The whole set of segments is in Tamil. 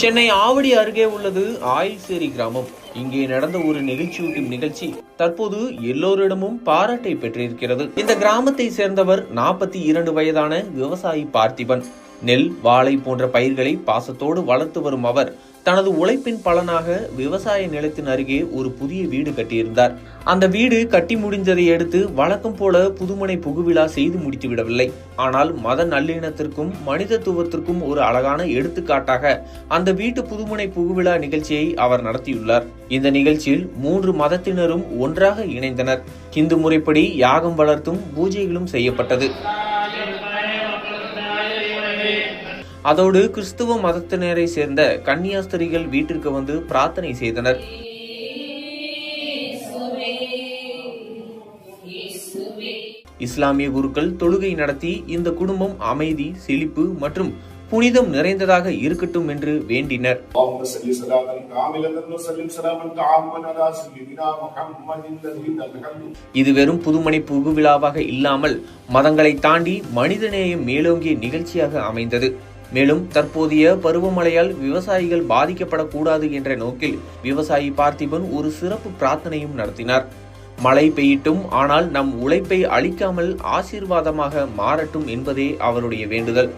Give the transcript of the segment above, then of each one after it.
சென்னை ஆவடி அருகே உள்ளது ஆயில்சேரி கிராமம். இங்கே நடந்த ஒரு நெகிழ்ச்சியூட்டும் நிகழ்ச்சி தற்போது எல்லோரிடமும் பாராட்டை பெற்றிருக்கிறது. இந்த கிராமத்தை சேர்ந்தவர் 42 வயதான விவசாயி பார்த்திபன். நெல், வாழை போன்ற பயிர்களை பாசத்தோடு வளர்த்து வரும் அவர் தனது உழைப்பின் பலனாக விவசாய நிலத்தின் அருகே ஒரு புதிய வீடு கட்டியிருந்தார். அந்த வீடு கட்டி முடிந்ததை அடுத்து வழக்கம் போல புதுமனை புகுவிழா செய்து முடித்து விடவில்லை. ஆனால் மத நல்லிணத்திற்கும் மனிதத்துவத்திற்கும் ஒரு அழகான எடுத்துக்காட்டாக அந்த வீட்டு புதுமனை புகுவிழா நிகழ்ச்சியை அவர் நடத்தியுள்ளார். இந்த நிகழ்ச்சியில் 3 மதத்தினரும் ஒன்றாக இணைந்தனர். இந்து முறைப்படி யாகம் வளர்த்தும் பூஜைகளும் செய்யப்பட்டது. அதோடு கிறிஸ்துவ மதத்தினரை சேர்ந்த கன்னியாஸ்திரிகள் வீட்டிற்கு வந்து பிரார்த்தனை செய்தனர். இஸ்லாமிய குருக்கள் தொழுகை நடத்தி இந்த குடும்பம் அமைதி, செழிப்பு மற்றும் புனிதம் நிறைந்ததாக இருக்கட்டும் என்று வேண்டினர். இது வெறும் புதுமனை புகுவிழாவாக இல்லாமல் மதங்களை தாண்டி மனிதநேயம் மேலோங்கிய நிகழ்ச்சியாக அமைந்தது. மேலும் தற்போதைய பருவமழையால் விவசாயிகள் பாதிக்கப்படக்கூடாது என்ற நோக்கில் விவசாயி பார்த்திபன் ஒரு சிறப்பு பிரார்த்தனையும் நடத்தினார். மழை பெய்யட்டும், ஆனால் நம் உழைப்பை அழிக்காமல் ஆசீர்வாதமாக மாறட்டும் என்பதே அவருடைய வேண்டுதல்.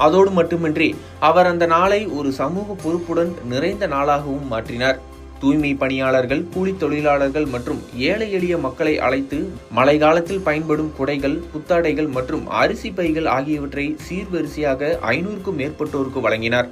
அதோடு மட்டுமின்றி அவர் அந்த நாளை ஒரு சமூக பொறுப்புடன் நிறைந்த நாளாகவும் மாற்றினார். தூய்மை பணியாளர்கள், கூலி தொழிலாளர்கள் மற்றும் ஏழை எளிய மக்களை அழைத்து மழை காலத்தில் பயன்படும் குடைகள், புத்தாடைகள் மற்றும் அரிசி பைகள் ஆகியவற்றை சீர்வரிசையாக 500க்கும் மேற்பட்டோருக்கு வழங்கினார்.